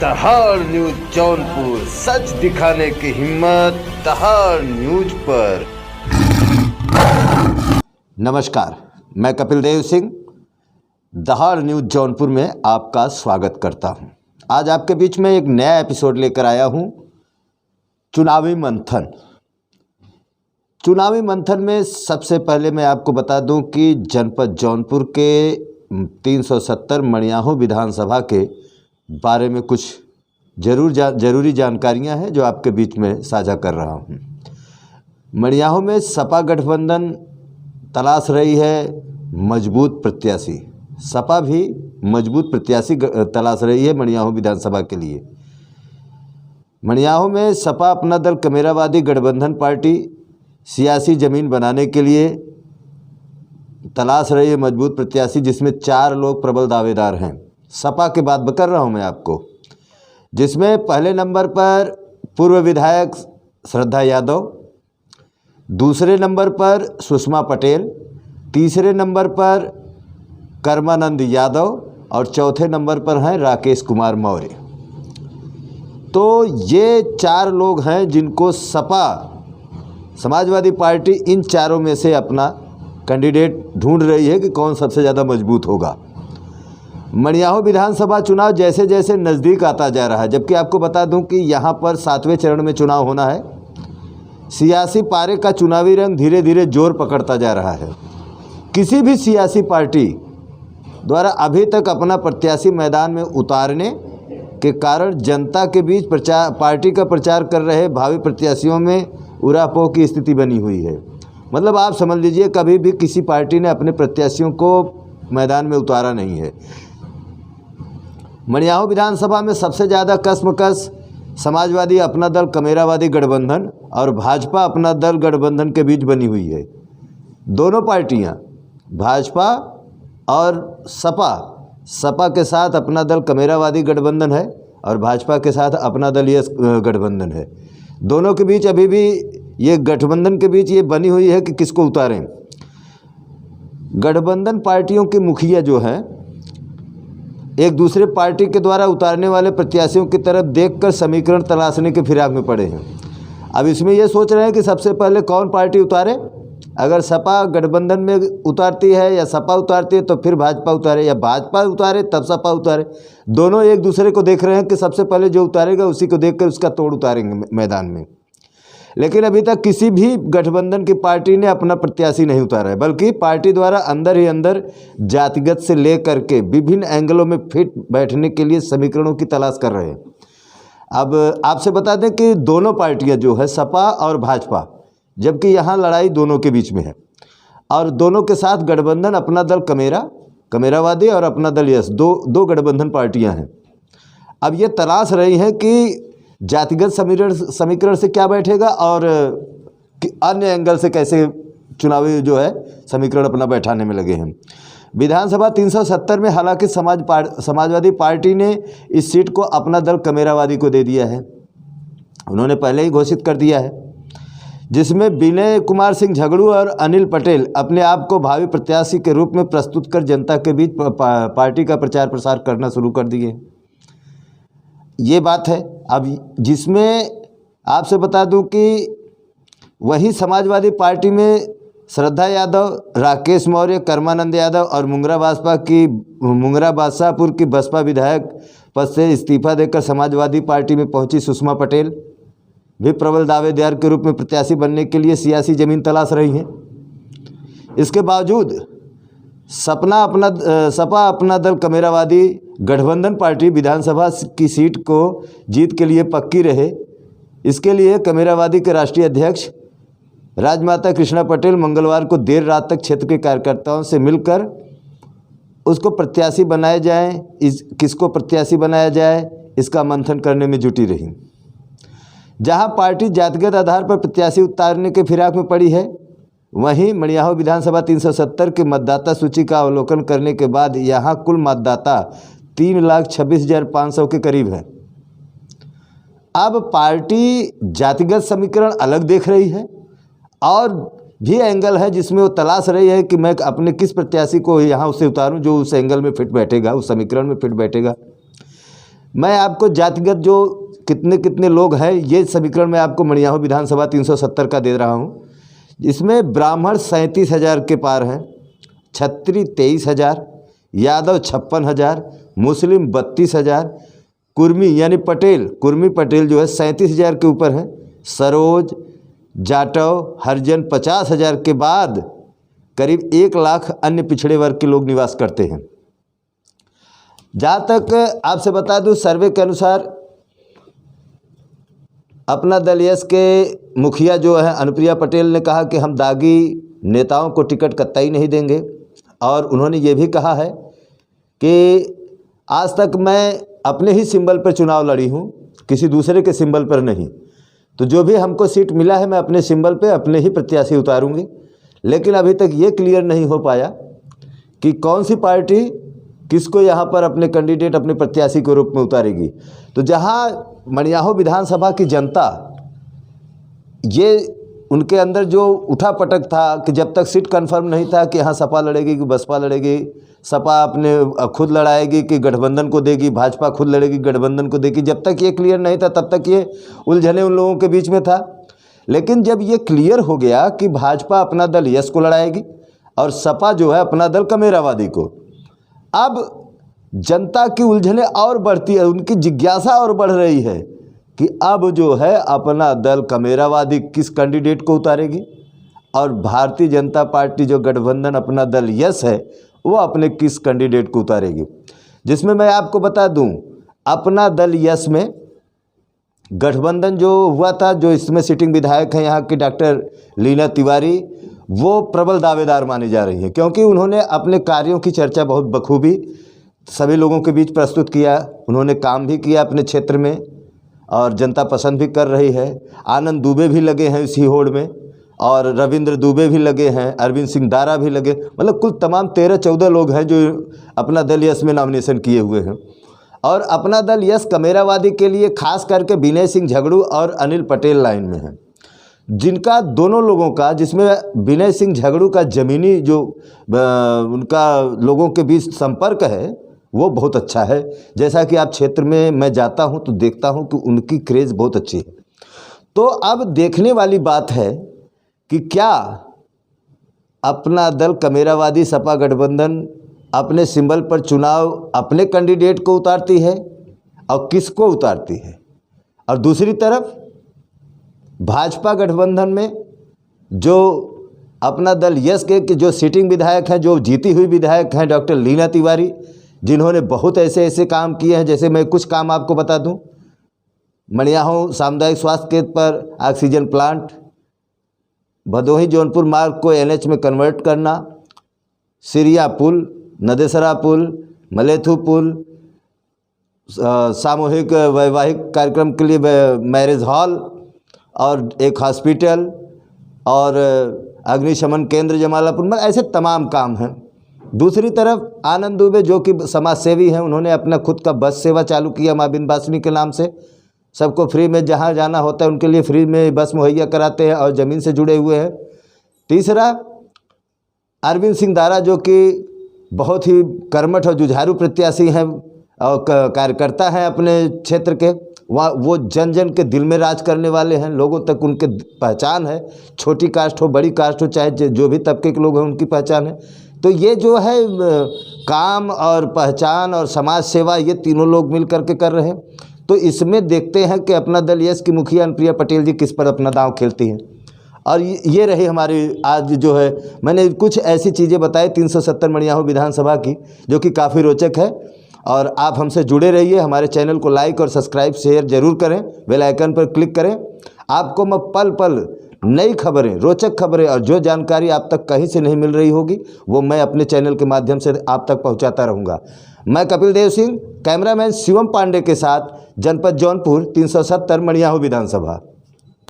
दहाड़ न्यूज जौनपुर, सच दिखाने की हिम्मत दहाड़ न्यूज पर। नमस्कार, मैं कपिल देव सिंह दहाड़ न्यूज जौनपुर में आपका स्वागत करता हूं। आज आपके बीच में एक नया एपिसोड लेकर आया हूं। चुनावी मंथन। चुनावी मंथन में सबसे पहले मैं आपको बता दूं कि जनपद जौनपुर के 370 मणियाहू विधानसभा के बारे में कुछ जरूरी जानकारियां हैं जो आपके बीच में साझा कर रहा हूं। मणियाहू में सपा गठबंधन तलाश रही है मजबूत प्रत्याशी। सपा भी मजबूत प्रत्याशी तलाश रही है मणियाहू विधानसभा के लिए। मणियाहू में सपा अपना दल कमेरावादी गठबंधन पार्टी सियासी ज़मीन बनाने के लिए तलाश रही है मजबूत प्रत्याशी, जिसमें 4 लोग प्रबल दावेदार हैं। सपा की बात कर रहा हूं मैं आपको, जिसमें पहले नंबर पर पूर्व विधायक श्रद्धा यादव, दूसरे नंबर पर सुषमा पटेल, तीसरे नंबर पर कर्मानंद यादव और चौथे नंबर पर हैं राकेश कुमार मौर्य। तो ये 4 लोग हैं जिनको सपा समाजवादी पार्टी इन चारों में से अपना कैंडिडेट ढूंढ रही है कि कौन सबसे ज़्यादा मजबूत होगा। मणियाहू विधानसभा चुनाव जैसे जैसे नज़दीक आता जा रहा है, जबकि आपको बता दूं कि यहाँ पर 7वें चरण में चुनाव होना है। सियासी पारे का चुनावी रंग धीरे धीरे जोर पकड़ता जा रहा है। किसी भी सियासी पार्टी द्वारा अभी तक अपना प्रत्याशी मैदान में उतारने के कारण जनता के बीच पार्टी का प्रचार कर रहे भावी प्रत्याशियों में उरापोह की स्थिति बनी हुई है। मतलब आप समझ लीजिए, कभी भी किसी पार्टी ने अपने प्रत्याशियों को मैदान में उतारा नहीं है। मणियाहू विधानसभा में सबसे ज़्यादा कश्मकश समाजवादी अपना दल कमेरावादी गठबंधन और भाजपा अपना दल गठबंधन के बीच बनी हुई है। दोनों पार्टियां भाजपा और सपा के साथ अपना दल कमेरावादी गठबंधन है और भाजपा के साथ अपना दल यस गठबंधन है। दोनों के बीच अभी भी ये गठबंधन के बीच ये बनी हुई है कि किसको उतारें। गठबंधन पार्टियों के मुखिया जो हैं एक दूसरे पार्टी के द्वारा उतारने वाले प्रत्याशियों की तरफ देखकर समीकरण तलाशने के फिराक में पड़े हैं। अब इसमें ये सोच रहे हैं कि सबसे पहले कौन पार्टी उतारे। अगर सपा गठबंधन में उतारती है या सपा उतारती है तो फिर भाजपा उतारे, या भाजपा उतारे तब सपा उतारे। दोनों एक दूसरे को देख रहे हैं कि सबसे पहले जो उतारेगा उसी को देखकर उसका तोड़ उतारेंगे मैदान में। लेकिन अभी तक किसी भी गठबंधन की पार्टी ने अपना प्रत्याशी नहीं उतारा है, बल्कि पार्टी द्वारा अंदर ही अंदर जातिगत से लेकर के विभिन्न एंगलों में फिट बैठने के लिए समीकरणों की तलाश कर रहे हैं। अब आपसे बता दें कि दोनों पार्टियां जो है सपा और भाजपा, जबकि यहाँ लड़ाई दोनों के बीच में है और दोनों के साथ गठबंधन अपना दल कमेरावादी और अपना दल यस दो गठबंधन पार्टियाँ हैं। अब ये तलाश रही हैं कि जातिगत समीकरण से क्या बैठेगा और अन्य एंगल से कैसे चुनावी जो है समीकरण अपना बैठाने में लगे हैं। विधानसभा 370 में हालांकि समाजवादी पार्टी ने इस सीट को अपना दल कमेरावादी को दे दिया है। उन्होंने पहले ही घोषित कर दिया है, जिसमें विनय कुमार सिंह झगड़ू और अनिल पटेल अपने आप को भावी प्रत्याशी के रूप में प्रस्तुत कर जनता के बीच पार्टी का प्रचार प्रसार करना शुरू कर दिए। ये बात है। अब जिसमें आपसे बता दूं कि वही समाजवादी पार्टी में श्रद्धा यादव, राकेश मौर्य, कर्मानंद यादव और मुंगरा बादशाहपुर की बसपा विधायक पद से इस्तीफा देकर समाजवादी पार्टी में पहुंची सुषमा पटेल भी प्रबल दावेदार के रूप में प्रत्याशी बनने के लिए सियासी ज़मीन तलाश रही हैं। इसके बावजूद सपा अपना दल कमेरावादी गठबंधन पार्टी विधानसभा की सीट को जीत के लिए पक्की रहे, इसके लिए कमेरावादी के राष्ट्रीय अध्यक्ष राजमाता कृष्णा पटेल मंगलवार को देर रात तक क्षेत्र के कार्यकर्ताओं से मिलकर उसको प्रत्याशी बनाया जाए, किसको प्रत्याशी बनाया जाए इसका मंथन करने में जुटी रही। जहां पार्टी जातिगत आधार पर प्रत्याशी उतारने के फिराक में पड़ी है, वहीं मणियाहू विधानसभा 370 के मतदाता सूची का अवलोकन करने के बाद यहां कुल मतदाता 3,26,500 के करीब है। अब पार्टी जातिगत समीकरण अलग देख रही है और भी एंगल है जिसमें वो तलाश रही है कि मैं अपने किस प्रत्याशी को यहाँ उससे उतारूं जो उस एंगल में फिट बैठेगा, उस समीकरण में फिट बैठेगा। मैं आपको जातिगत जो कितने कितने लोग हैं ये समीकरण मैं आपको मणियाहू विधानसभा 370 का दे रहा हूँ। इसमें ब्राह्मण 37,000 के पार हैं, क्षत्रिय 23,000, यादव 56,000, मुस्लिम 32,000, कुर्मी यानी कुर्मी पटेल जो है 37,000 के ऊपर है, सरोज, जाटव, हरिजन 50,000 के बाद करीब 1 लाख अन्य पिछड़े वर्ग के लोग निवास करते हैं। जहाँ तक आपसे बता दूं, सर्वे के अनुसार अपना दल यस के मुखिया जो है अनुप्रिया पटेल ने कहा कि हम दागी नेताओं को टिकट कतई नहीं देंगे, और उन्होंने ये भी कहा है कि आज तक मैं अपने ही सिंबल पर चुनाव लड़ी हूँ, किसी दूसरे के सिंबल पर नहीं। तो जो भी हमको सीट मिला है मैं अपने सिंबल पे अपने ही प्रत्याशी उतारूंगी। लेकिन अभी तक ये क्लियर नहीं हो पाया कि कौन सी पार्टी किसको यहाँ पर अपने कैंडिडेट अपने प्रत्याशी के रूप में उतारेगी। तो जहाँ मणियाहू विधानसभा की जनता, ये उनके अंदर जो उठा पटक था कि जब तक सीट कंफर्म नहीं था कि यहाँ सपा लड़ेगी कि बसपा लड़ेगी, सपा अपने खुद लड़ाएगी कि गठबंधन को देगी, भाजपा खुद लड़ेगी गठबंधन को देगी, जब तक ये क्लियर नहीं था तब तक ये उलझने उन लोगों के बीच में था। लेकिन जब ये क्लियर हो गया कि भाजपा अपना दल यस को लड़ाएगी और सपा जो है अपना दल कमेरावादी को, अब जनता की उलझने और बढ़ती है, उनकी जिज्ञासा और बढ़ रही है कि अब जो है अपना दल कमेरावादी किस कैंडिडेट को उतारेगी और भारतीय जनता पार्टी जो गठबंधन अपना दल यस है वो अपने किस कैंडिडेट को उतारेगी। जिसमें मैं आपको बता दूं, अपना दल यस में गठबंधन जो हुआ था, जो इसमें सिटिंग विधायक हैं यहाँ की डॉक्टर लीना तिवारी, वो प्रबल दावेदार मानी जा रही हैं, क्योंकि उन्होंने अपने कार्यों की चर्चा बहुत बखूबी सभी लोगों के बीच प्रस्तुत किया। उन्होंने काम भी किया अपने क्षेत्र में और जनता पसंद भी कर रही है। आनंद दुबे भी लगे हैं इसी होड़ में, और रविंद्र दुबे भी लगे हैं, अरविंद सिंह दारा भी लगे, मतलब कुल तमाम 13-14 लोग हैं जो अपना दल यस में नॉमिनेशन किए हुए हैं। और अपना दल यस कमेरावादी के लिए खास करके विनय सिंह झगड़ू और अनिल पटेल लाइन में है, जिनका दोनों लोगों का, जिसमें विनय सिंह झगड़ू का ज़मीनी जो उनका लोगों के बीच संपर्क है वो बहुत अच्छा है। जैसा कि आप क्षेत्र में मैं जाता हूं तो देखता हूं कि उनकी क्रेज़ बहुत अच्छी है। तो अब देखने वाली बात है कि क्या अपना दल कमेरावादी सपा गठबंधन अपने सिंबल पर चुनाव अपने कैंडिडेट को उतारती है और किसको उतारती है, और दूसरी तरफ भाजपा गठबंधन में जो अपना दल यस के जो सिटिंग विधायक हैं, जो जीती हुई विधायक हैं डॉक्टर लीना तिवारी, जिन्होंने बहुत ऐसे ऐसे काम किए हैं। जैसे मैं कुछ काम आपको बता दूं, मणियाहू सामुदायिक स्वास्थ्य केंद्र पर ऑक्सीजन प्लांट, भदोही जौनपुर मार्ग को NH में कन्वर्ट करना, सिरिया पुल, नदेसरा पुल, मलेथू पुल, सामूहिक वैवाहिक कार्यक्रम के लिए मैरिज हॉल और एक हॉस्पिटल और अग्निशमन केंद्र जमालापुर में, ऐसे तमाम काम हैं। दूसरी तरफ आनंद दुबे जो कि समाज सेवी हैं, उन्होंने अपना खुद का बस सेवा चालू किया माँ बिंदवासिनी के नाम से। सबको फ्री में जहाँ जाना होता है उनके लिए फ्री में बस मुहैया कराते हैं और ज़मीन से जुड़े हुए हैं। तीसरा अरविंद सिंह दारा जो कि बहुत ही कर्मठ और जुझारू प्रत्याशी हैं और कार्यकर्ता हैं अपने क्षेत्र के, वहाँ वो जन जन के दिल में राज करने वाले हैं, लोगों तक उनके पहचान है, छोटी कास्ट हो बड़ी कास्ट हो, चाहे जो भी तबके के लोग हैं उनकी पहचान है। तो ये जो है काम और पहचान और समाज सेवा, ये तीनों लोग मिल करके कर रहे हैं। तो इसमें देखते हैं कि अपना दल यस की मुखिया अनुप्रिया पटेल जी किस पर अपना दांव खेलती हैं। और ये रही हमारी आज जो है, मैंने कुछ ऐसी चीज़ें बताई 370 मणियाहू विधानसभा की जो कि काफ़ी रोचक है। और आप हमसे जुड़े रहिए, हमारे चैनल को लाइक और सब्सक्राइब शेयर जरूर करें, बेल आइकन पर क्लिक करें। आपको मैं पल पल नई खबरें, रोचक खबरें और जो जानकारी आप तक कहीं से नहीं मिल रही होगी वो मैं अपने चैनल के माध्यम से आप तक पहुंचाता रहूँगा। मैं कपिल देव सिंह, कैमरामैन शिवम पांडे के साथ, जनपद जौनपुर, 370 मणियाहू विधानसभा।